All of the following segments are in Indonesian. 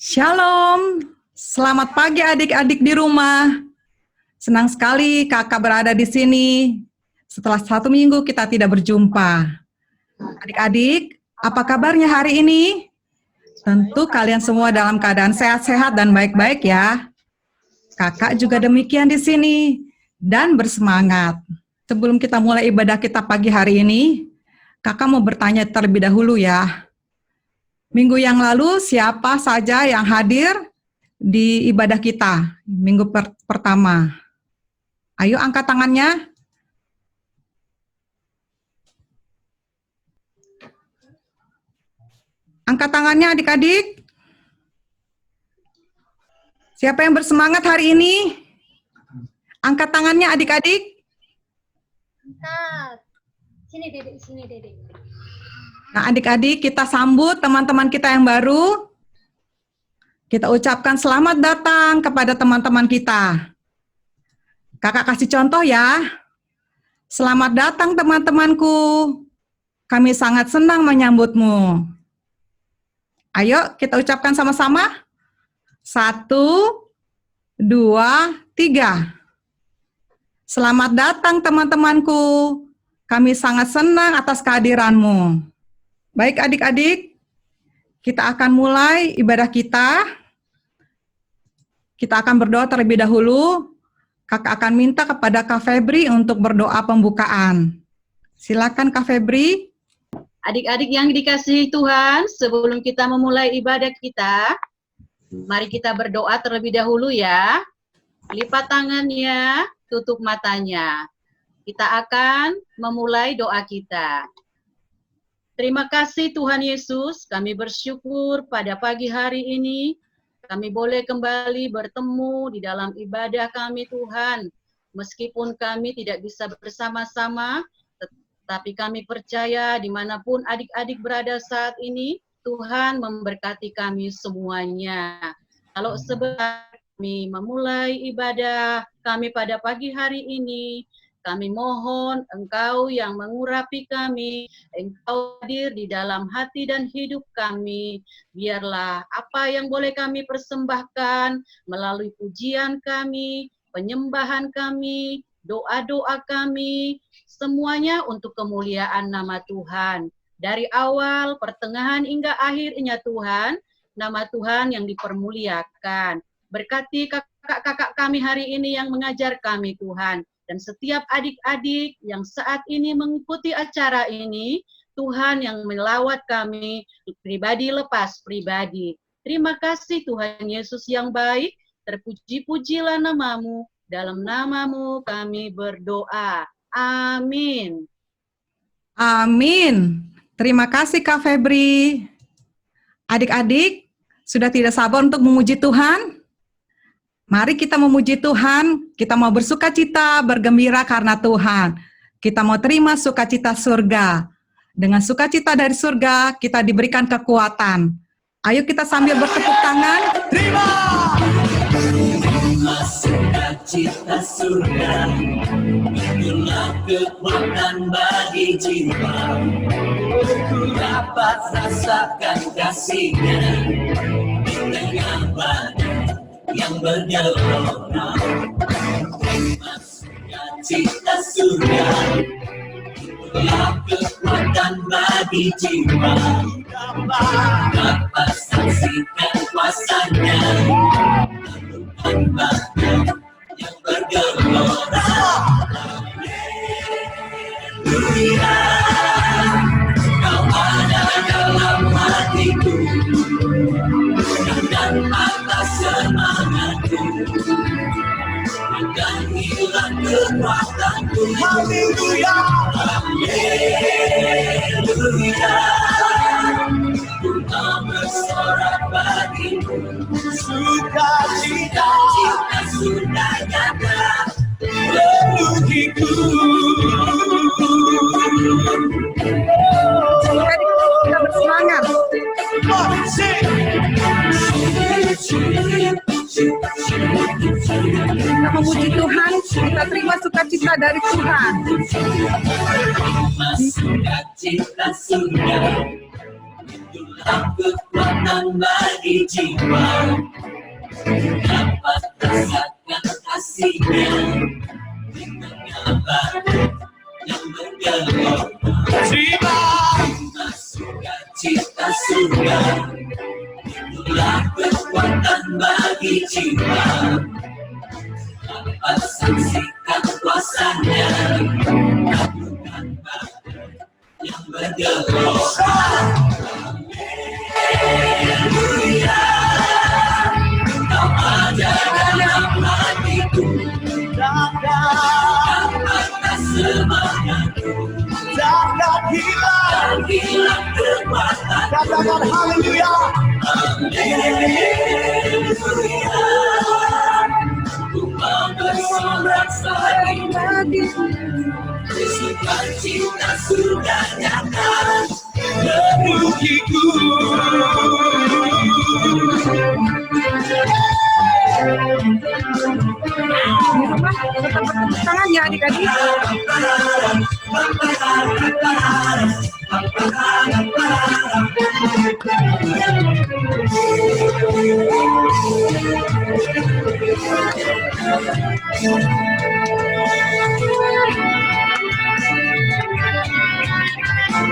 Shalom, selamat pagi adik-adik di rumah. Senang sekali kakak berada di sini. Setelah 1 minggu kita tidak berjumpa. Adik-adik, apa kabarnya hari ini? Tentu kalian semua dalam keadaan sehat-sehat dan baik-baik ya. Kakak juga demikian di sini dan bersemangat. Sebelum kita mulai ibadah kita pagi hari ini, kakak mau bertanya terlebih dahulu ya. Minggu yang lalu siapa saja yang hadir di ibadah kita minggu pertama? Ayo angkat tangannya. Angkat tangannya adik-adik. Siapa yang bersemangat hari ini? Angkat tangannya adik-adik. Angkat. Sini Dedek, sini Dedek. Nah adik-adik, kita sambut teman-teman kita yang baru. Kita ucapkan selamat datang kepada teman-teman kita. Kakak kasih contoh ya. Selamat datang teman-temanku. Kami sangat senang menyambutmu. Ayo kita ucapkan sama-sama. 1, 2, 3. Selamat datang teman-temanku. Kami sangat senang atas kehadiranmu. Baik adik-adik, kita akan mulai ibadah kita. Kita akan berdoa terlebih dahulu. Kakak akan minta kepada Kak Febri untuk berdoa pembukaan. Silakan Kak Febri. Adik-adik yang dikasihi Tuhan, sebelum kita memulai ibadah kita, mari kita berdoa terlebih dahulu ya. Lipat tangannya, tutup matanya. Kita akan memulai doa kita. Terima kasih Tuhan Yesus, kami bersyukur pada pagi hari ini kami boleh kembali bertemu di dalam ibadah kami Tuhan. Meskipun kami tidak bisa bersama-sama, tetapi kami percaya dimanapun adik-adik berada saat ini, Tuhan memberkati kami semuanya. Kalau sebelum kami memulai ibadah kami pada pagi hari ini, kami mohon Engkau yang mengurapi kami, Engkau hadir di dalam hati dan hidup kami. Biarlah apa yang boleh kami persembahkan melalui pujian kami, penyembahan kami, doa-doa kami, semuanya untuk kemuliaan nama Tuhan. Dari awal, pertengahan, hingga akhirnya Tuhan, nama Tuhan yang dipermuliakan. Berkati kakak-kakak kami hari ini yang mengajar kami Tuhan. Dan setiap adik-adik yang saat ini mengikuti acara ini, Tuhan yang melawat kami pribadi lepas pribadi. Terima kasih Tuhan Yesus yang baik, terpuji-pujilah namamu, dalam namamu kami berdoa. Amin. Amin. Terima kasih Kak Febri. Adik-adik, sudah tidak sabar untuk memuji Tuhan? Mari kita memuji Tuhan, kita mau bersukacita, bergembira karena Tuhan. Kita mau terima sukacita surga. Dengan sukacita dari surga, kita diberikan kekuatan. Ayo kita sambil bertepuk tangan. Terima sukacita surga, itulah kekuatan bagi jiwa. Ku dapat rasakan kasihnya di tengah badan yang bergelora. Terima sukacita surga, itulah kekuatan bagi jiwa. Dapat saksikan kuasanya, badan yang bergelora. Haleluya, Kau ada dalam hatiku dan atas semangatku, dan hilang kekuatanku. Haleluya, haleluya, ku mau bersorak bagimu. Sukacita sudah nyata menuhiku. Kita bersemangat. Kita memuji Tuhan, kita terima sukacita dari Tuhan. Sukacita surga, itulah kekuatan bagi jiwa, dapat rasakan kasihnya di tengah badai yang bergelora. Terima sukacita surga, itulah kekuatan bagi jiwa, dapat saksikan kuasanya, takutkan badai yang bergelora. Haleluya, kau ada dalam hatiku, dapat semangatku, dan hilang kekuatan. Katakan haleluya. Haleluya, ku mau bersorak bagimu, sukacita sudah nyata menuhiku. Di rumah tetap bertepuk tangan ya adik-adik.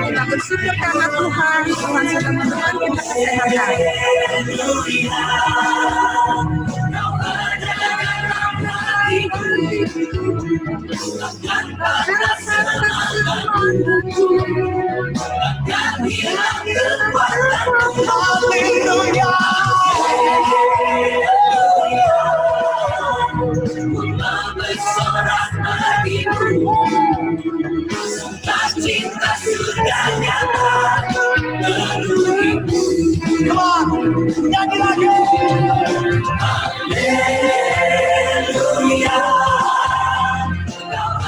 Kita bersyukur karena Tuhan sudah memberikan kita kesehatan. Haleluya, bersorak bagimu, sukacita sudah nyata menuhiku. Nyanyi lagi. Haleluya, kau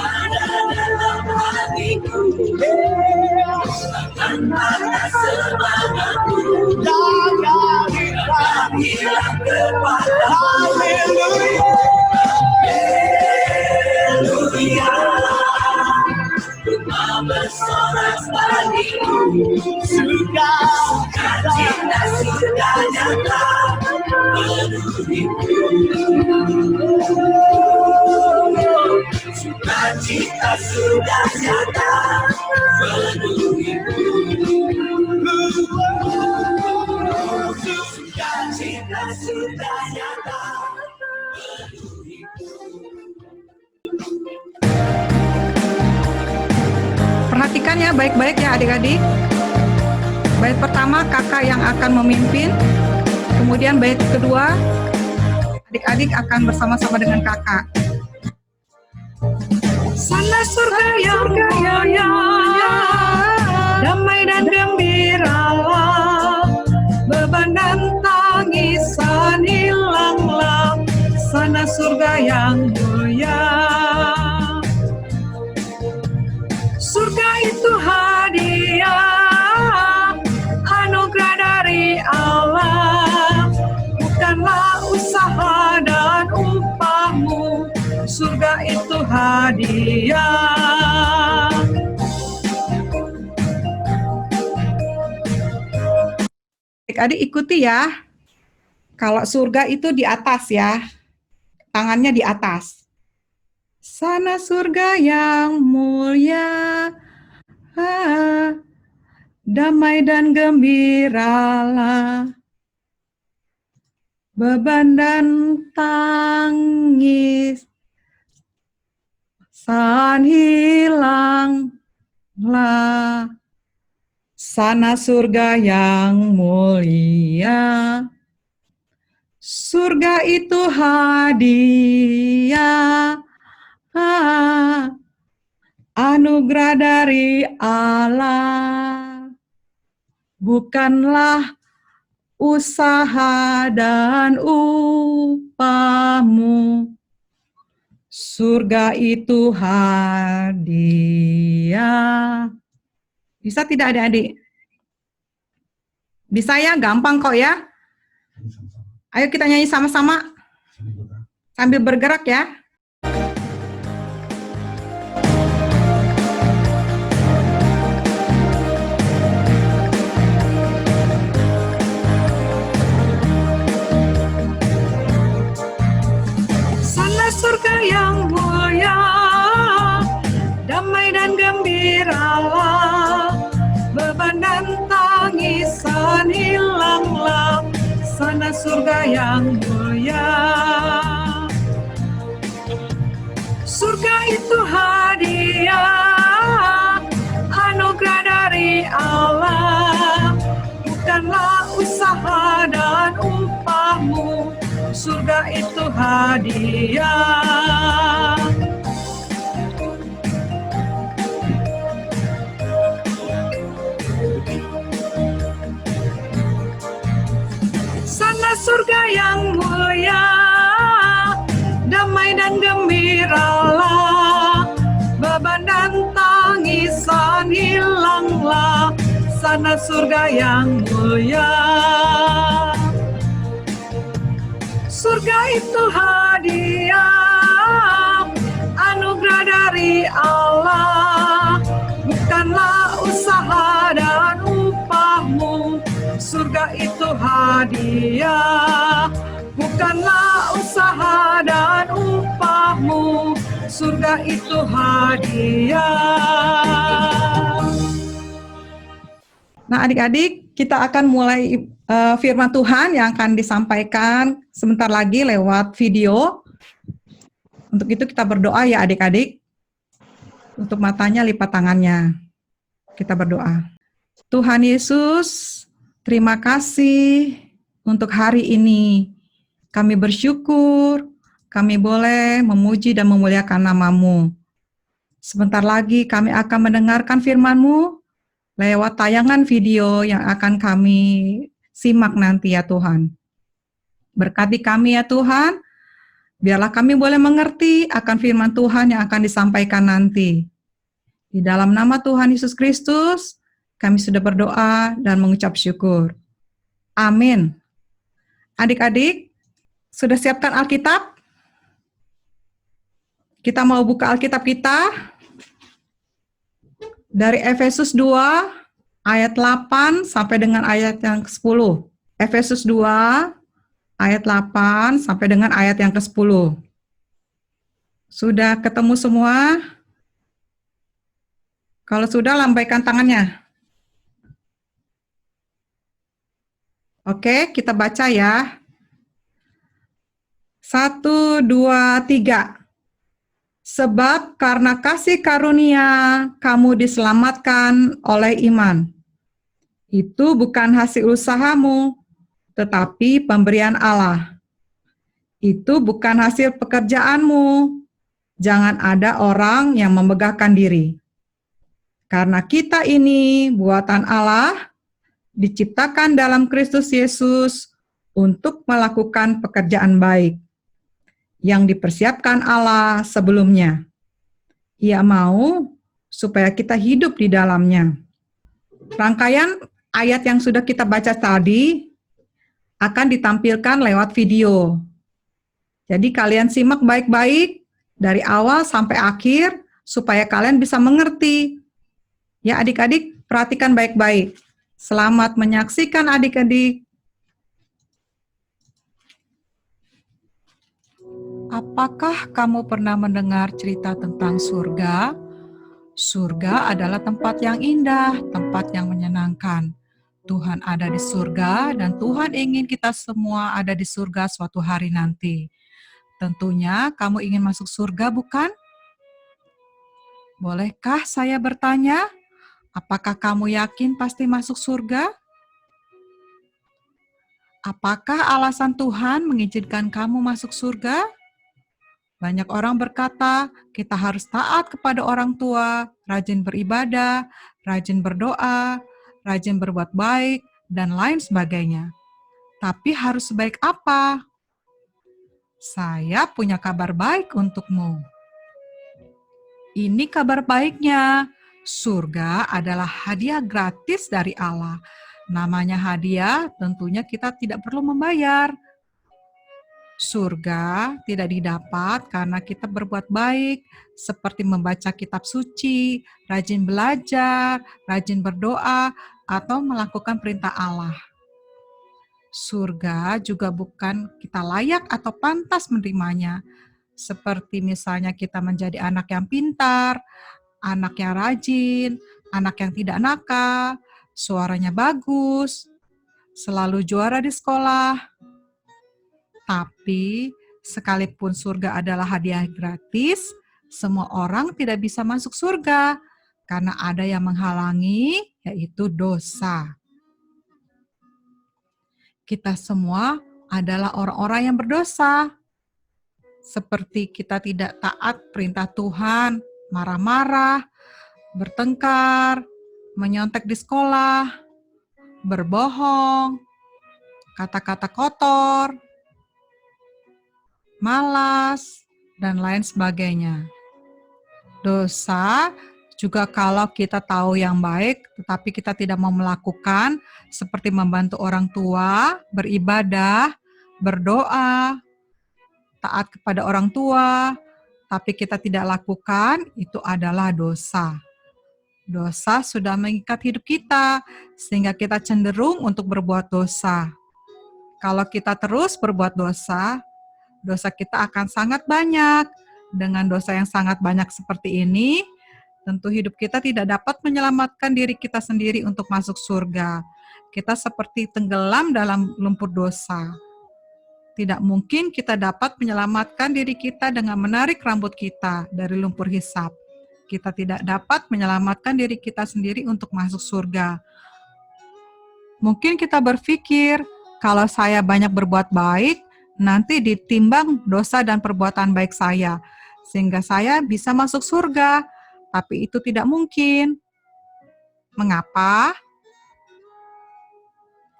ada dalam hatiku, bahkan pada semangatku, dan hilang kekuatan. Haleluya, haleluya, ku mau bersorak bagimu, sukacita sudah nyata menuhiku. Sukacita sudah nyata menuhiku. Sukacita sudah nyata menuhiku. Perhatikan ya baik-baik ya adik-adik. Bait pertama kakak yang akan memimpin, kemudian bait kedua adik-adik akan bersama-sama dengan kakak. Sana surga yang mulia, damai dan gembiralah, beban dan tangisan hilanglah, sana surga yang mulia. Surga itu hadiah, anugerah dari Allah, bukanlah usaha dan upahmu, surga itu hadiah. Adik-adik ikuti ya, kalau surga itu di atas ya, tangannya di atas. Sana surga yang mulia, damai dan gembiralah, beban dan tangis san hilanglah, sana surga yang mulia. Surga itu hadiah, anugerah dari Allah, bukanlah usaha dan upahmu, surga itu hadiah. Bisa tidak adik-adik? Bisa ya, gampang kok ya. Ayo kita nyanyi sama-sama sambil bergerak ya. sana surga yang mulia. Surga itu hadiah, anugerah dari Allah, bukanlah usaha dan upahmu. Surga itu hadiah. Sana surga yang mulia, damai dan gembiralah, beban dan tangisan hilanglah. Sana surga yang mulia. Surga itu hadiah, anugerah dari Allah, bukanlah usaha dan upahmu. Surga itu hadiah, bukanlah usaha dan upahmu. Surga itu hadiah. Nah, adik-adik, kita akan mulai firman Tuhan yang akan disampaikan sebentar lagi lewat video. Untuk itu kita berdoa ya adik-adik. Untuk matanya lipat tangannya. Kita berdoa. Tuhan Yesus, terima kasih untuk hari ini. Kami bersyukur, kami boleh memuji dan memuliakan nama-Mu. Sebentar lagi kami akan mendengarkan firman-Mu lewat tayangan video yang akan kami simak nanti ya Tuhan. Berkati kami ya Tuhan, biarlah kami boleh mengerti akan firman Tuhan yang akan disampaikan nanti. Di dalam nama Tuhan Yesus Kristus, kami sudah berdoa dan mengucap syukur. Amin. Adik-adik, sudah siapkan Alkitab? Kita mau buka Alkitab kita dari Efesus 2 ayat 8 sampai dengan ayat yang ke-10. Efesus 2 ayat 8 sampai dengan ayat yang ke-10. Sudah ketemu semua? Kalau sudah, lambaikan tangannya. Oke, kita baca ya. 1, 2, 3. Sebab karena kasih karunia kamu diselamatkan oleh iman. Itu bukan hasil usahamu, tetapi pemberian Allah. Itu bukan hasil pekerjaanmu. Jangan ada orang yang memegahkan diri. Karena kita ini buatan Allah, diciptakan dalam Kristus Yesus untuk melakukan pekerjaan baik yang dipersiapkan Allah sebelumnya. Ia mau supaya kita hidup di dalamnya. Rangkaian ayat yang sudah kita baca tadi akan ditampilkan lewat video. Jadi kalian simak baik-baik dari awal sampai akhir supaya kalian bisa mengerti. Ya adik-adik, perhatikan baik-baik. Selamat menyaksikan adik-adik. Apakah kamu pernah mendengar cerita tentang surga? Surga adalah tempat yang indah, tempat yang menyenangkan. Tuhan ada di surga dan Tuhan ingin kita semua ada di surga suatu hari nanti. Tentunya kamu ingin masuk surga, bukan? Bolehkah saya bertanya, apakah kamu yakin pasti masuk surga? Apakah alasan Tuhan mengizinkan kamu masuk surga? Banyak orang berkata, kita harus taat kepada orang tua, rajin beribadah, rajin berdoa, rajin berbuat baik, dan lain sebagainya. Tapi harus sebaik apa? Saya punya kabar baik untukmu. Ini kabar baiknya. Surga adalah hadiah gratis dari Allah. Namanya hadiah, tentunya kita tidak perlu membayar. Surga tidak didapat karena kita berbuat baik, seperti membaca kitab suci, rajin belajar, rajin berdoa, atau melakukan perintah Allah. Surga juga bukan kita layak atau pantas menerimanya, seperti misalnya kita menjadi anak yang pintar, anak yang rajin, anak yang tidak nakal, suaranya bagus, selalu juara di sekolah, Tapi sekalipun surga adalah hadiah gratis, semua orang tidak bisa masuk surga karena ada yang menghalangi, yaitu dosa. Kita semua adalah orang-orang yang berdosa. Seperti kita tidak taat perintah Tuhan, marah-marah, bertengkar, menyontek di sekolah, berbohong, kata-kata kotor, malas, dan lain sebagainya. Dosa juga kalau kita tahu yang baik, tetapi kita tidak mau melakukan, seperti membantu orang tua, beribadah, berdoa, taat kepada orang tua, tapi kita tidak lakukan, itu adalah dosa. Dosa sudah mengikat hidup kita, sehingga kita cenderung untuk berbuat dosa. Kalau kita terus berbuat dosa, dosa kita akan sangat banyak. Dengan dosa yang sangat banyak seperti ini, tentu hidup kita tidak dapat menyelamatkan diri kita sendiri untuk masuk surga. Kita seperti tenggelam dalam lumpur dosa. Tidak mungkin kita dapat menyelamatkan diri kita dengan menarik rambut kita dari lumpur hisap. Kita tidak dapat menyelamatkan diri kita sendiri untuk masuk surga. Mungkin kita berpikir, kalau saya banyak berbuat baik, nanti ditimbang dosa dan perbuatan baik saya, sehingga saya bisa masuk surga. Tapi itu tidak mungkin. Mengapa?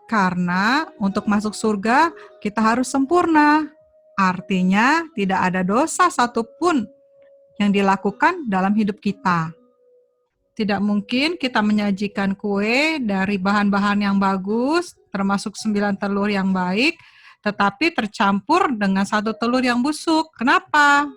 Karena untuk masuk surga, kita harus sempurna. Artinya, tidak ada dosa satupun yang dilakukan dalam hidup kita. Tidak mungkin kita menyajikan kue dari bahan-bahan yang bagus, termasuk 9 telur yang baik, tetapi tercampur dengan 1 telur yang busuk. Kenapa?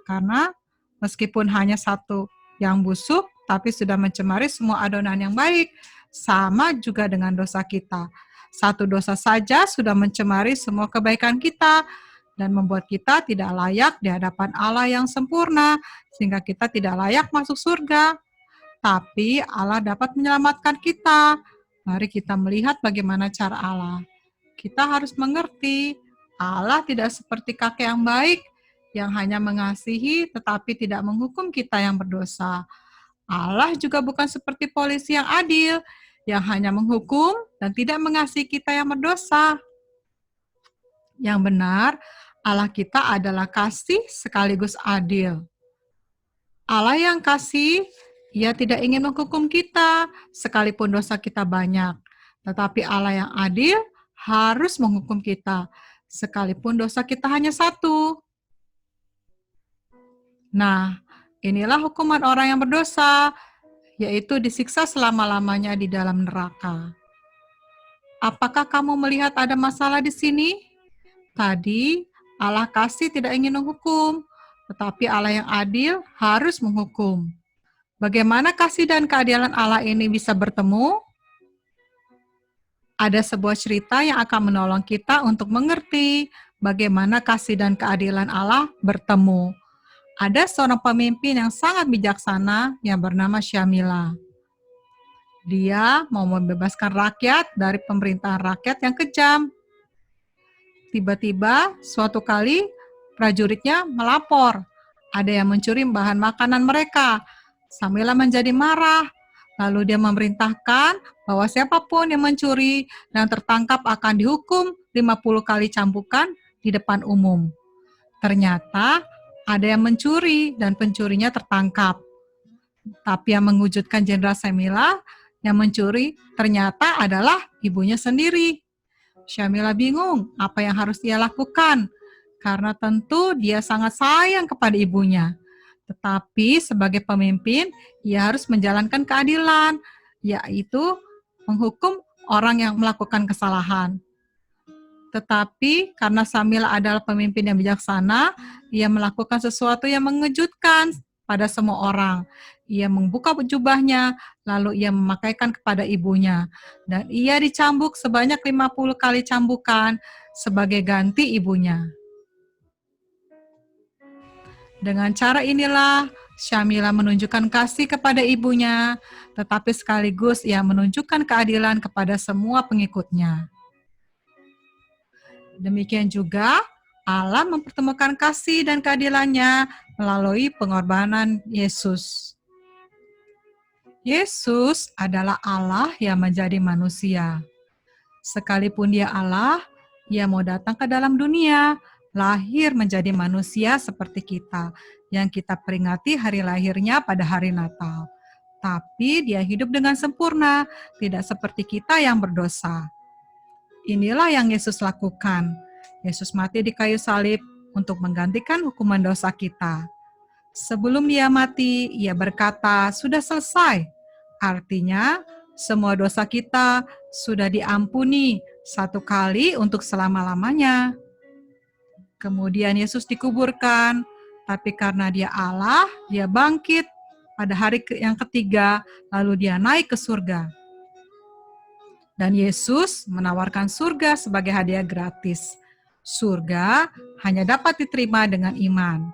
Karena meskipun hanya 1 yang busuk, tapi sudah mencemari semua adonan yang baik. Sama juga dengan dosa kita. 1 dosa saja sudah mencemari semua kebaikan kita dan membuat kita tidak layak di hadapan Allah yang sempurna, sehingga kita tidak layak masuk surga. Tapi Allah dapat menyelamatkan kita. Mari kita melihat bagaimana cara Allah. Kita harus mengerti, Allah tidak seperti kakek yang baik, yang hanya mengasihi tetapi tidak menghukum kita yang berdosa. Allah juga bukan seperti polisi yang adil, yang hanya menghukum dan tidak mengasihi kita yang berdosa. Yang benar, Allah kita adalah kasih sekaligus adil. Allah yang kasih, Ia tidak ingin menghukum kita, sekalipun dosa kita banyak. Tetapi Allah yang adil harus menghukum kita, sekalipun dosa kita hanya 1. Nah, inilah hukuman orang yang berdosa, yaitu disiksa selama-lamanya di dalam neraka. Apakah kamu melihat ada masalah di sini? Tadi, Allah kasih tidak ingin menghukum, tetapi Allah yang adil harus menghukum. Bagaimana kasih dan keadilan Allah ini bisa bertemu? Ada sebuah cerita yang akan menolong kita untuk mengerti bagaimana kasih dan keadilan Allah bertemu. Ada seorang pemimpin yang sangat bijaksana yang bernama Syamila. Dia mau membebaskan rakyat dari pemerintahan rakyat yang kejam. Tiba-tiba suatu kali prajuritnya melapor, ada yang mencuri bahan makanan mereka. Syamila menjadi marah, lalu dia memerintahkan bahwa siapapun yang mencuri dan tertangkap akan dihukum 50 kali cambukan di depan umum. Ternyata ada yang mencuri dan pencurinya tertangkap. Tapi yang mengejutkan Jenderal Syamila, yang mencuri ternyata adalah ibunya sendiri. Syamila bingung apa yang harus ia lakukan, karena tentu dia sangat sayang kepada ibunya. Tetapi sebagai pemimpin, ia harus menjalankan keadilan, yaitu menghukum orang yang melakukan kesalahan. Tetapi karena Syamila adalah pemimpin yang bijaksana, ia melakukan sesuatu yang mengejutkan pada semua orang. Ia membuka jubahnya, lalu ia memakaikan kepada ibunya. Dan ia dicambuk sebanyak 50 kali cambukan sebagai ganti ibunya. Dengan cara inilah, Syamila menunjukkan kasih kepada ibunya, tetapi sekaligus ia menunjukkan keadilan kepada semua pengikutnya. Demikian juga, Allah mempertemukan kasih dan keadilannya melalui pengorbanan Yesus. Yesus adalah Allah yang menjadi manusia. Sekalipun dia Allah, ia mau datang ke dalam dunia, lahir menjadi manusia seperti kita, yang kita peringati hari lahirnya pada hari Natal. Tapi dia hidup dengan sempurna, tidak seperti kita yang berdosa. Inilah yang Yesus lakukan. Yesus mati di kayu salib untuk menggantikan hukuman dosa kita. Sebelum dia mati, ia berkata, "Sudah selesai." Artinya, semua dosa kita sudah diampuni satu kali untuk selama-lamanya. Kemudian Yesus dikuburkan, tapi karena dia Allah, dia bangkit pada hari yang ketiga, lalu dia naik ke surga. Dan Yesus menawarkan surga sebagai hadiah gratis. Surga hanya dapat diterima dengan iman.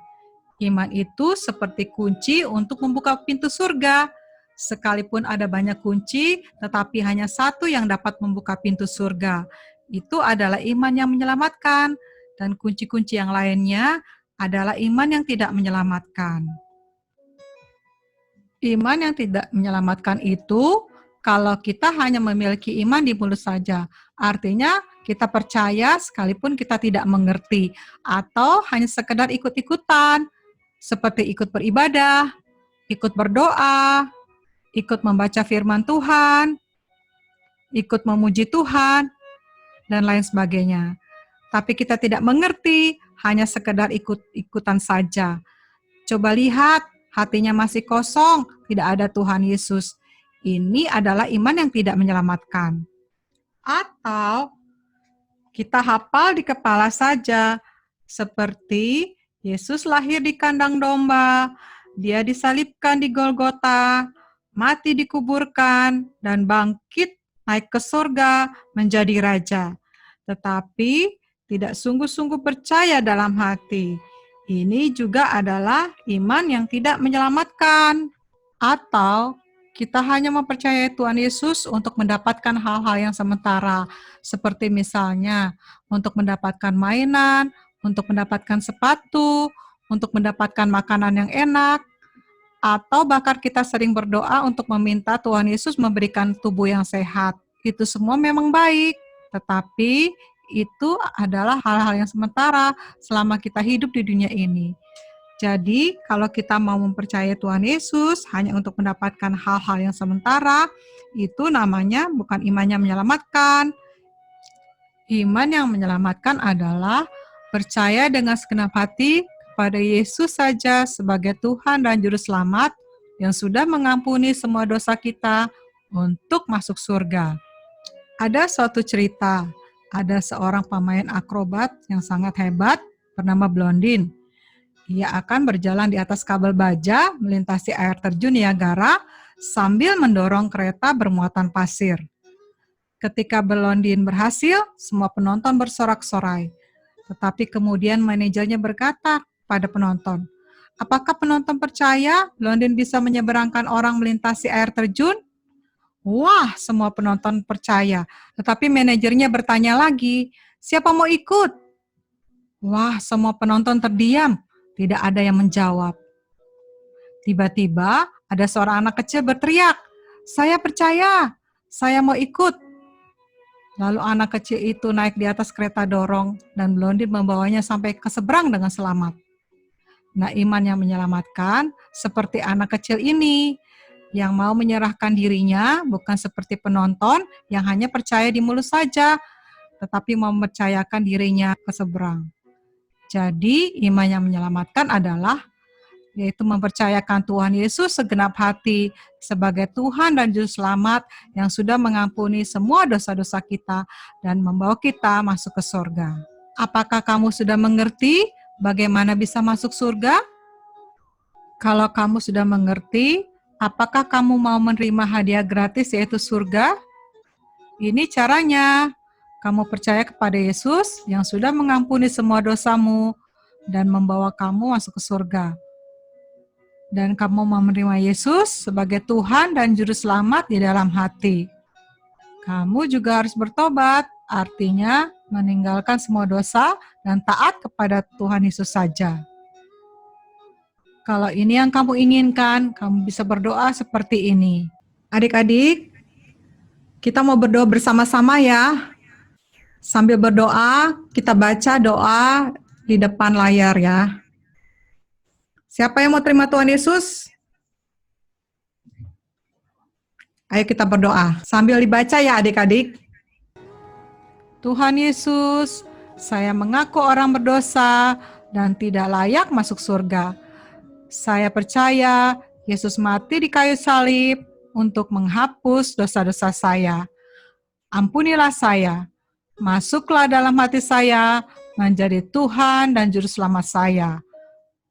Iman itu seperti kunci untuk membuka pintu surga. Sekalipun ada banyak kunci, tetapi hanya satu yang dapat membuka pintu surga. Itu adalah iman yang menyelamatkan. Dan kunci-kunci yang lainnya adalah iman yang tidak menyelamatkan. Iman yang tidak menyelamatkan itu kalau kita hanya memiliki iman di mulut saja. Artinya kita percaya sekalipun kita tidak mengerti atau hanya sekedar ikut-ikutan seperti ikut beribadah, ikut berdoa, ikut membaca firman Tuhan, ikut memuji Tuhan, dan lain sebagainya. Tapi kita tidak mengerti, hanya sekedar ikut-ikutan saja. Coba lihat, hatinya masih kosong, tidak ada Tuhan Yesus. Ini adalah iman yang tidak menyelamatkan. Atau kita hafal di kepala saja, seperti Yesus lahir di kandang domba, dia disalibkan di Golgota, mati dikuburkan, dan bangkit naik ke surga menjadi raja. Tetapi tidak sungguh-sungguh percaya dalam hati. Ini juga adalah iman yang tidak menyelamatkan. Atau kita hanya mempercayai Tuhan Yesus untuk mendapatkan hal-hal yang sementara, seperti misalnya untuk mendapatkan mainan, untuk mendapatkan sepatu, untuk mendapatkan makanan yang enak, atau bahkan kita sering berdoa untuk meminta Tuhan Yesus memberikan tubuh yang sehat. Itu semua memang baik, tetapi itu adalah hal-hal yang sementara selama kita hidup di dunia ini. Jadi, kalau kita mau mempercayai Tuhan Yesus hanya untuk mendapatkan hal-hal yang sementara, itu namanya bukan iman yang menyelamatkan. Iman yang menyelamatkan adalah percaya dengan segenap hati kepada Yesus saja sebagai Tuhan dan Juru Selamat yang sudah mengampuni semua dosa kita untuk masuk surga. Ada suatu cerita, ada seorang pemain akrobat yang sangat hebat bernama Blondin. Ia akan berjalan di atas kabel baja melintasi air terjun Niagara sambil mendorong kereta bermuatan pasir. Ketika Blondin berhasil, semua penonton bersorak-sorai. Tetapi kemudian manajernya berkata pada penonton, "Apakah penonton percaya Blondin bisa menyeberangkan orang melintasi air terjun?" Wah, semua penonton percaya. Tetapi manajernya bertanya lagi, "Siapa mau ikut?" Wah, semua penonton terdiam. Tidak ada yang menjawab. Tiba-tiba ada seorang anak kecil berteriak, "Saya percaya, saya mau ikut." Lalu anak kecil itu naik di atas kereta dorong dan Blondin membawanya sampai ke seberang dengan selamat. Nah, iman yang menyelamatkan seperti anak kecil ini yang mau menyerahkan dirinya bukan seperti penonton yang hanya percaya di mulut saja, tetapi mau mempercayakan dirinya ke seberang. Jadi, iman yang menyelamatkan adalah yaitu mempercayakan Tuhan Yesus segenap hati sebagai Tuhan dan Juru Selamat yang sudah mengampuni semua dosa-dosa kita dan membawa kita masuk ke surga. Apakah kamu sudah mengerti bagaimana bisa masuk surga? Kalau kamu sudah mengerti, apakah kamu mau menerima hadiah gratis yaitu surga? Ini caranya. Kamu percaya kepada Yesus yang sudah mengampuni semua dosamu dan membawa kamu masuk ke surga. Dan kamu mau menerima Yesus sebagai Tuhan dan Juru Selamat di dalam hati. Kamu juga harus bertobat artinya meninggalkan semua dosa dan taat kepada Tuhan Yesus saja. Kalau ini yang kamu inginkan, kamu bisa berdoa seperti ini. Adik-adik, kita mau berdoa bersama-sama ya. Sambil berdoa, kita baca doa di depan layar ya. Siapa yang mau terima Tuhan Yesus? Ayo kita berdoa. Sambil dibaca ya adik-adik. Tuhan Yesus, saya mengaku orang berdosa dan tidak layak masuk surga. Saya percaya Yesus mati di kayu salib untuk menghapus dosa-dosa saya. Ampunilah saya, masuklah dalam hati saya, menjadi Tuhan dan Juru Selamat saya.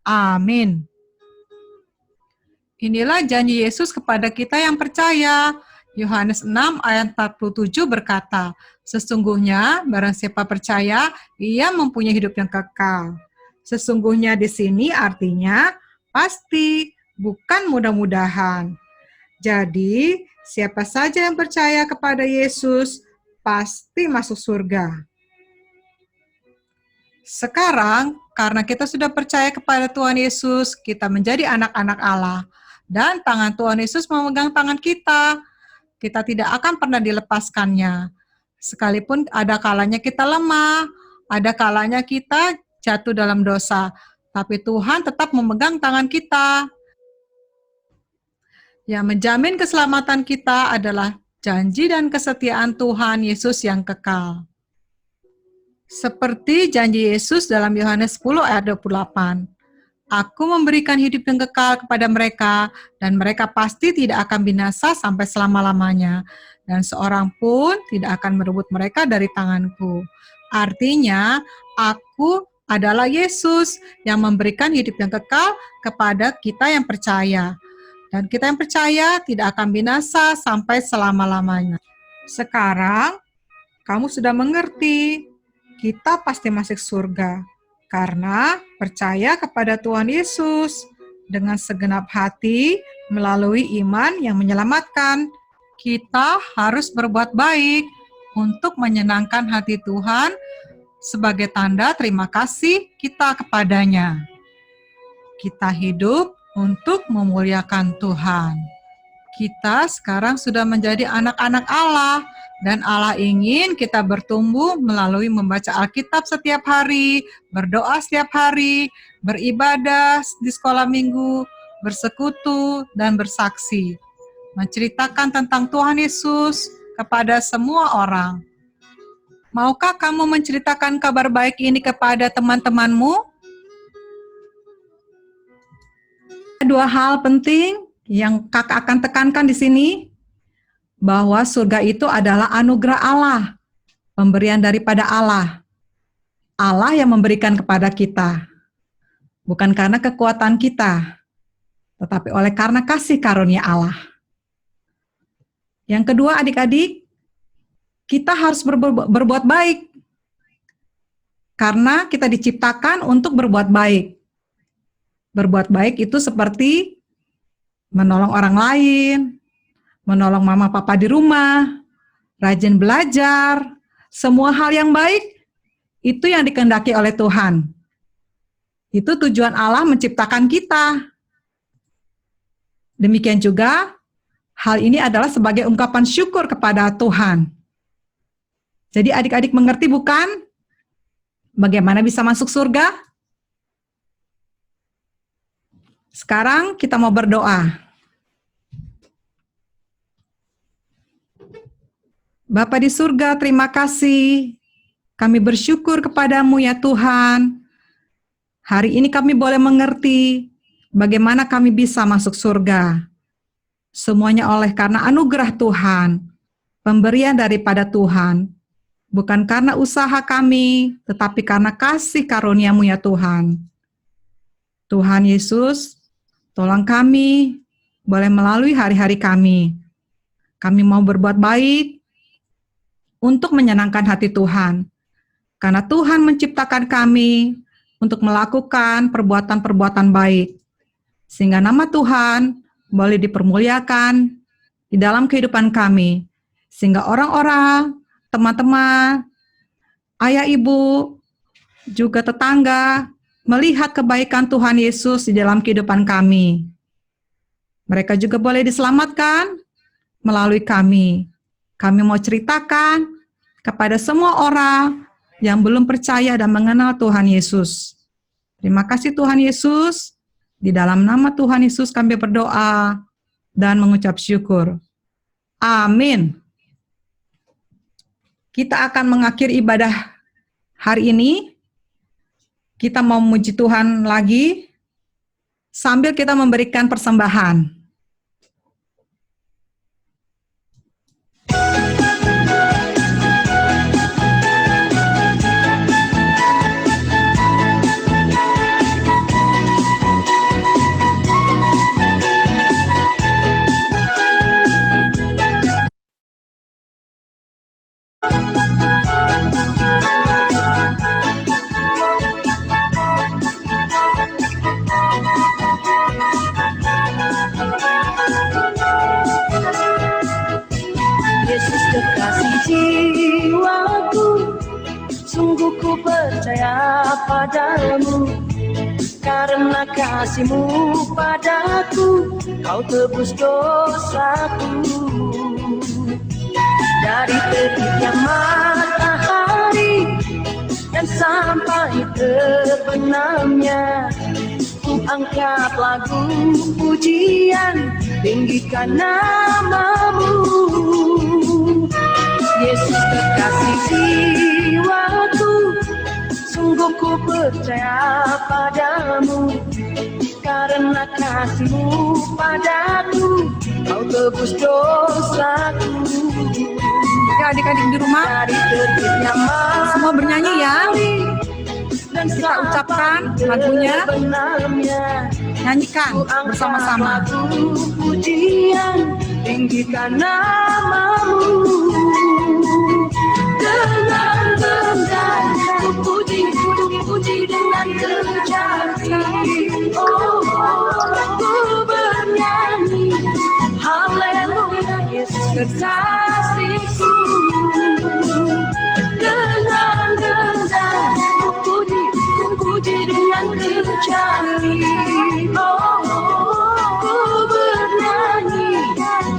Amin. Inilah janji Yesus kepada kita yang percaya. Yohanes 6 ayat 47 berkata, sesungguhnya barang siapa percaya, ia mempunyai hidup yang kekal. Sesungguhnya di sini artinya pasti, bukan mudah-mudahan. Jadi, siapa saja yang percaya kepada Yesus, pasti masuk surga. Sekarang, karena kita sudah percaya kepada Tuhan Yesus, kita menjadi anak-anak Allah. Dan tangan Tuhan Yesus memegang tangan kita. Kita tidak akan pernah dilepaskannya. Sekalipun ada kalanya kita lemah, ada kalanya kita jatuh dalam dosa, tapi Tuhan tetap memegang tangan kita. Yang menjamin keselamatan kita adalah janji dan kesetiaan Tuhan Yesus yang kekal. Seperti janji Yesus dalam Yohanes 10 ayat 28. Aku memberikan hidup yang kekal kepada mereka, dan mereka pasti tidak akan binasa sampai selama-lamanya, dan seorang pun tidak akan merebut mereka dari tanganku. Artinya, aku adalah Yesus yang memberikan hidup yang kekal kepada kita yang percaya. Dan kita yang percaya tidak akan binasa sampai selama-lamanya. Sekarang, kamu sudah mengerti, kita pasti masuk surga. Karena percaya kepada Tuhan Yesus dengan segenap hati melalui iman yang menyelamatkan. Kita harus berbuat baik untuk menyenangkan hati Tuhan sebagai tanda terima kasih kita kepadanya. Kita hidup untuk memuliakan Tuhan. Kita sekarang sudah menjadi anak-anak Allah, dan Allah ingin kita bertumbuh melalui membaca Alkitab setiap hari, berdoa setiap hari, beribadah di sekolah minggu, bersekutu, dan bersaksi. Menceritakan tentang Tuhan Yesus kepada semua orang. Maukah kamu menceritakan kabar baik ini kepada teman-temanmu? Dua hal penting yang kakak akan tekankan di sini, bahwa surga itu adalah anugerah Allah, pemberian daripada Allah. Allah yang memberikan kepada kita, bukan karena kekuatan kita, tetapi oleh karena kasih karunia Allah. Yang kedua, adik-adik, kita harus berbuat baik, karena kita diciptakan untuk berbuat baik. Berbuat baik itu seperti menolong orang lain, menolong mama papa di rumah, rajin belajar, semua hal yang baik, itu yang dikehendaki oleh Tuhan. Itu tujuan Allah menciptakan kita. Demikian juga, hal ini adalah sebagai ungkapan syukur kepada Tuhan. Jadi adik-adik mengerti bukan? Bagaimana bisa masuk surga? Sekarang kita mau berdoa. Bapa di surga, terima kasih. Kami bersyukur kepadamu ya Tuhan. Hari ini kami boleh mengerti bagaimana kami bisa masuk surga. Semuanya oleh karena anugerah Tuhan, pemberian daripada Tuhan. Bukan karena usaha kami, tetapi karena kasih karunia-Mu ya Tuhan. Tuhan Yesus, tolong kami boleh melalui hari-hari kami. Kami mau berbuat baik, untuk menyenangkan hati Tuhan. Karena Tuhan menciptakan kami untuk melakukan perbuatan-perbuatan baik. Sehingga nama Tuhan boleh dipermuliakan di dalam kehidupan kami. Sehingga orang-orang, teman-teman ayah ibu, juga tetangga melihat kebaikan Tuhan Yesus di dalam kehidupan kami. Mereka juga boleh diselamatkan melalui kami. Kami mau ceritakan kepada semua orang yang belum percaya dan mengenal Tuhan Yesus. Terima kasih Tuhan Yesus. Di dalam nama Tuhan Yesus kami berdoa dan mengucap syukur. Amin. Kita akan mengakhiri ibadah hari ini. Kita mau memuji Tuhan lagi sambil kita memberikan persembahan. Yesus kekasih jiwaku, sungguh ku percaya padamu. Karena kasih-Mu padaku, Kau tebus dosaku. Dari terbitnya matahari dan sampai terbenamnya, ku angkat lagu pujian, tinggikan nama-Mu. Yesus kekasih jiwaku, sungguh ku percaya padamu. Karena kasih-Mu padaku, Kau tebus dosaku. Ya, adik-adik di rumah, Dari terbitnya semua bernyanyi ya. dan Kita ucapkan lagunya, nyanyikan bersama-sama. Pujian, tinggikan nama-Mu. Dengan bendera ku puji dengan kejati. Oh, ku bernyanyi haleluya, Yesus kekasihku. Dengan bendera ku puji dengan kejati. Oh, ku bernyanyi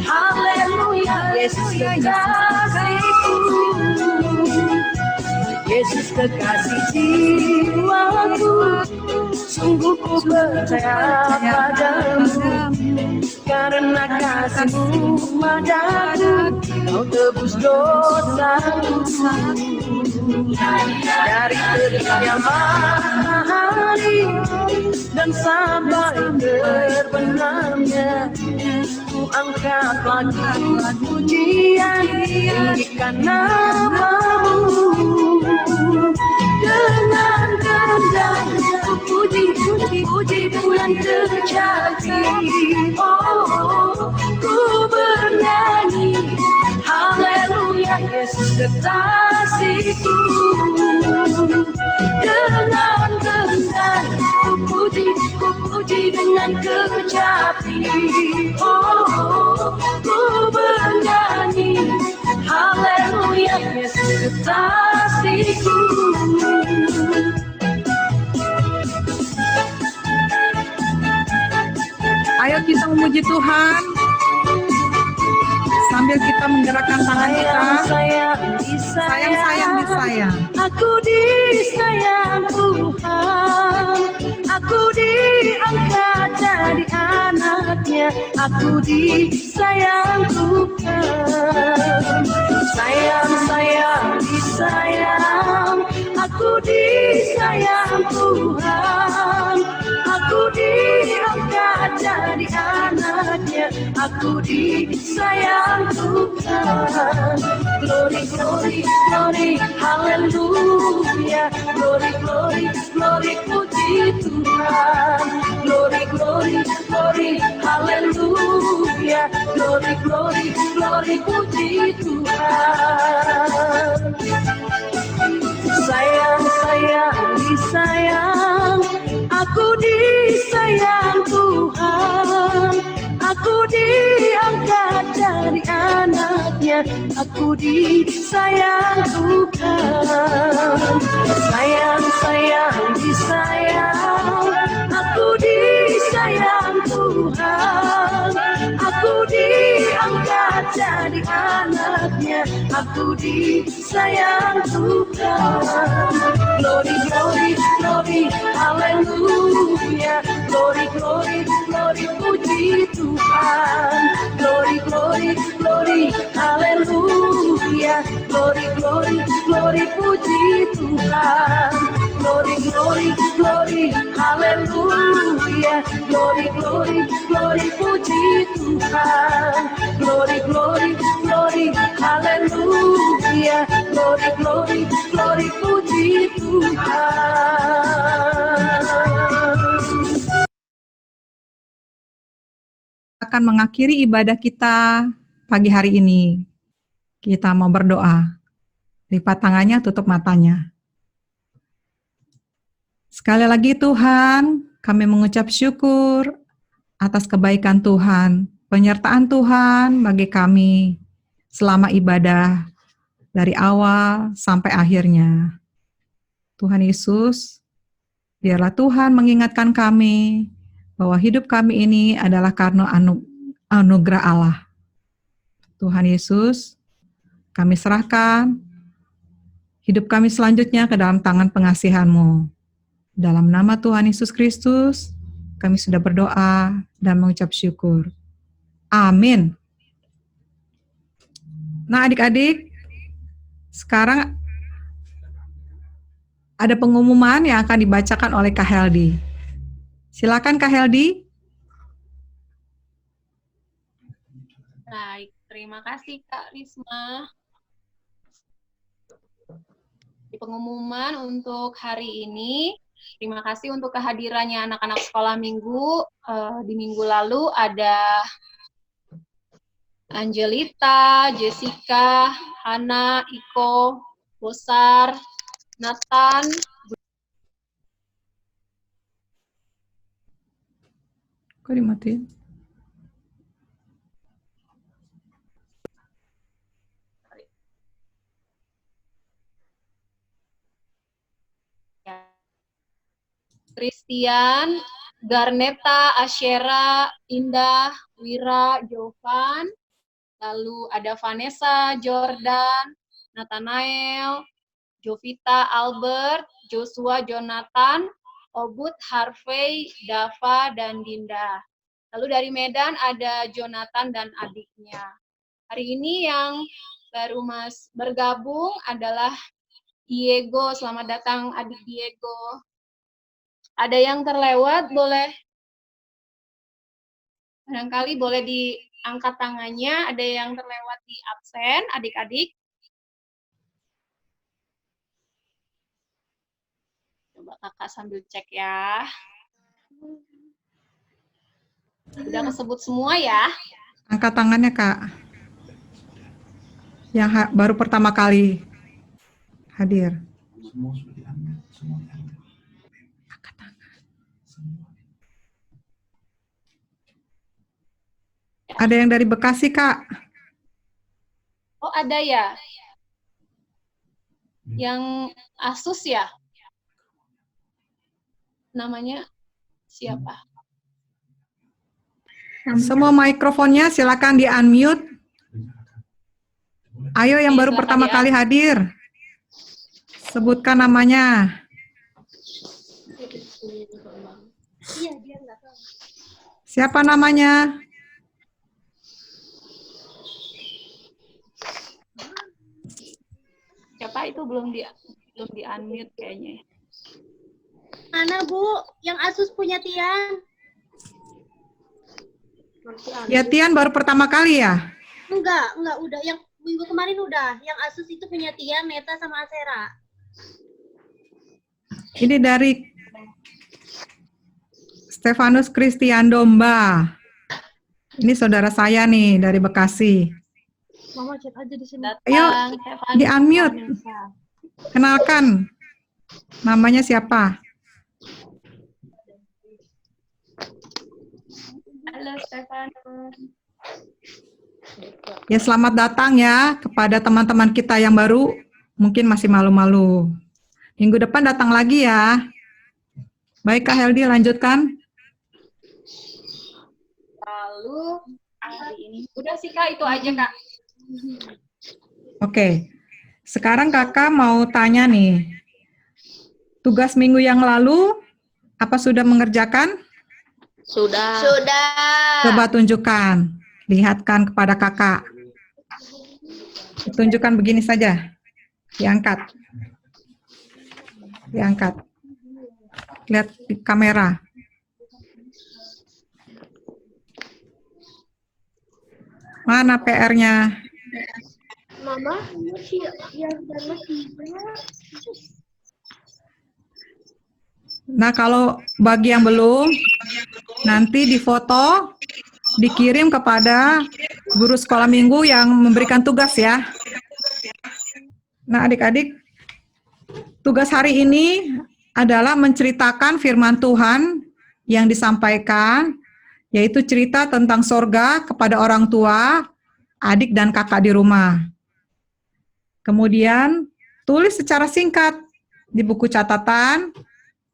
haleluya, Yesus kekasihku. Yesus kekasih jiwaku, sungguh ku percaya padamu. Karena kasih-Mu padaku, Kau tebus dosaku. Dari terbitnya matahari dan sampai terbenamnya, ku angkat lagu pujian, tinggikan nama-Mu. Dengan gendang ku puji dengan kejati. Oh, ku bernyanyi haleluya, Yesus kekasihku. Dengan gendang ku puji dengan kejati. Oh, ku bernyanyi haleluya, Yesus kekasihku. Ayo kita memuji Tuhan sambil kita menggerakkan tangan kita. Sayang, disayang. Aku disayang Tuhan, aku diangkat jadi anaknya. Aku disayang Tuhan, disayang. Aku disayang Tuhan, aku diangkat jadi anaknya. Aku disayang Tuhan. Glory, glory, glory, haleluya. Glory, glory, glory, puji Tuhan. Glory, glory, glory, haleluya. Glory, glory, glory, puji Tuhan. Disayang, aku disayang Tuhan, aku diangkat jadi anaknya. anaknya, aku disayang Tuhan. Sayang, sayang, disayang, aku disayang Tuhan. Aku diangkat jadi anaknya, aku disayang Tuhan. Glory, glory, glory, haleluya. Glory, glory, glory, puji Tuhan. Glory, glory, glory, haleluya. Glory, glory, glory, puji Tuhan. Glory, glory, glory, haleluya. Glory, glory, glory, puji Tuhan. Glory, glory, glory, haleluya. Glory, glory, glory, puji Tuhan. Akan mengakhiri ibadah kita pagi hari ini. Kita mau berdoa. Lipat tangannya, tutup matanya. Sekali lagi Tuhan, kami mengucap syukur atas kebaikan Tuhan, penyertaan Tuhan bagi kami selama ibadah dari awal sampai akhirnya. Tuhan Yesus, biarlah Tuhan mengingatkan kami bahwa hidup kami ini adalah karena anugerah Allah. Tuhan Yesus, kami serahkan hidup kami selanjutnya ke dalam tangan pengasihan-Mu. Dalam nama Tuhan Yesus Kristus, kami sudah berdoa dan mengucap syukur. Amin. Nah adik-adik, sekarang ada pengumuman yang akan dibacakan oleh Kak Heldi. Silakan Kak Heldi. Baik, terima kasih Kak Risma. Di pengumuman untuk hari ini, terima kasih untuk kehadirannya anak-anak sekolah minggu. Di minggu lalu ada Angelita, Jessica, Hana, Iko, Bosar, Nathan, Kok dimatiin? Christian, Garneta, Asyera, Indah, Wira, Jovan, lalu ada Vanessa, Jordan, Nathanael, Jovita, Albert, Joshua, Jonathan, Obud, Harvey, Dava, dan Dinda. Lalu dari Medan ada Jonathan dan adiknya. Hari ini yang baru bergabung adalah Diego. Selamat datang adik Diego. Ada yang terlewat, barangkali boleh diangkat tangannya. Ada yang terlewat di absen, adik-adik. Coba kakak sambil cek ya. Udah kesebut semua ya? Angkat tangannya Kak. Yang baru pertama kali hadir. Angkat tangan. Ada yang dari Bekasi Kak. Oh ada ya? Yang Asus ya? Namanya siapa? Semua mikrofonnya silakan di-unmute. Ayo yang baru pertama kali hadir. Sebutkan namanya. Iya, dia nggak tahu. Siapa namanya? Siapa itu belum di unmute kayaknya. Mana Bu? Yang Asus punya Tian? Ya Tian baru pertama kali ya? Enggak udah. Yang minggu kemarin udah. Yang Asus itu punya Tian, Neta, sama Asera. Ini dari Stefanus Christian Domba. Ini saudara saya nih dari Bekasi. Mama chat aja di sini. Ayo di-unmute. Kenalkan. Namanya siapa? Halo Stefanus. Ya, selamat datang ya kepada teman-teman kita yang baru, mungkin masih malu-malu. Minggu depan datang lagi ya. Baik Kak Heldi, lanjutkan. Lalu hari ini udah sih Kak, itu aja Kak. Oke, sekarang kakak mau tanya nih, tugas minggu yang lalu, apa sudah mengerjakan? Sudah. Coba tunjukkan, lihatkan kepada kakak. Tunjukkan begini saja, diangkat. Diangkat. Lihat di kamera. Mana PR-nya? Mama, Nah, kalau bagi yang belum, nanti difoto, dikirim kepada guru sekolah minggu yang memberikan tugas ya. Nah, adik-adik, tugas hari ini adalah menceritakan firman Tuhan yang disampaikan, yaitu cerita tentang sorga kepada orang tua, adik dan kakak di rumah. Kemudian, tulis secara singkat di buku catatan,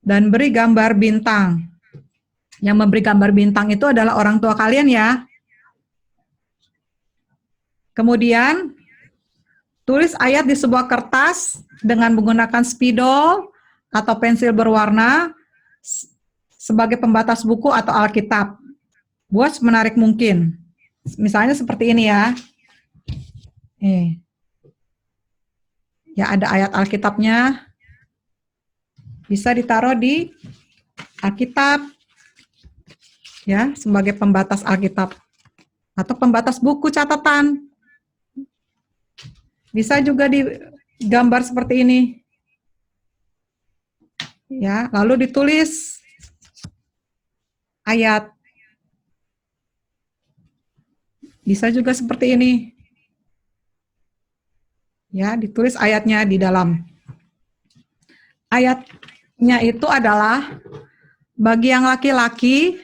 dan beri gambar bintang. Yang memberi gambar bintang itu adalah orang tua kalian ya. Kemudian, tulis ayat di sebuah kertas dengan menggunakan spidol atau pensil berwarna sebagai pembatas buku atau Alkitab. Buat semenarik mungkin. Misalnya seperti ini ya. Nih. Ya, ada ayat Alkitabnya. Bisa ditaruh di Alkitab, ya, sebagai pembatas Alkitab atau pembatas buku catatan. Bisa juga digambar seperti ini, ya. Lalu ditulis ayat. Bisa juga seperti ini, ya. Ditulis ayatnya di dalam. Ayatnya itu adalah bagi yang laki-laki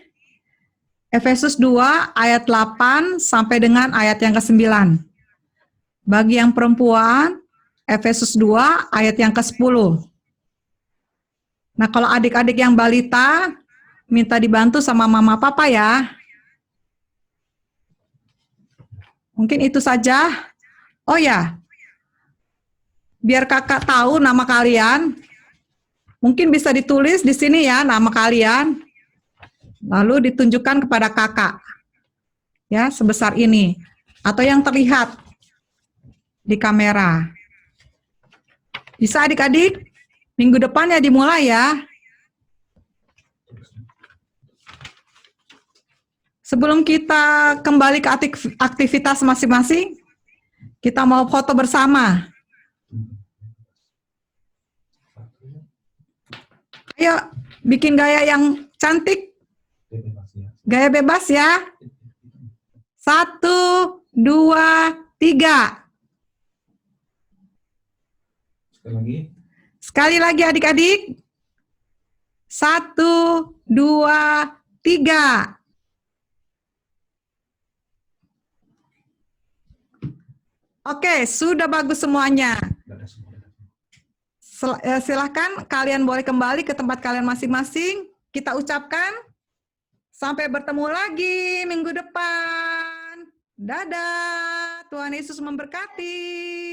Efesus 2 ayat 8 sampai dengan ayat yang ke-9. Bagi yang perempuan Efesus 2 ayat yang ke-10. Nah, kalau adik-adik yang balita minta dibantu sama mama papa ya. Mungkin itu saja. Oh ya, biar kakak tahu nama kalian, mungkin bisa ditulis di sini ya nama kalian, lalu ditunjukkan kepada kakak, ya sebesar ini, atau yang terlihat di kamera. Bisa adik-adik? Minggu depan ya dimulai ya. Sebelum kita kembali ke aktivitas masing-masing, kita mau foto bersama. Ayo, bikin gaya yang cantik. Gaya bebas ya. 1, 2, 3. Sekali lagi adik-adik. 1, 2, 3. Oke, sudah bagus semuanya. Silahkan kalian boleh kembali ke tempat kalian masing-masing. Kita ucapkan sampai bertemu lagi minggu depan. Dadah, Tuhan Yesus memberkati.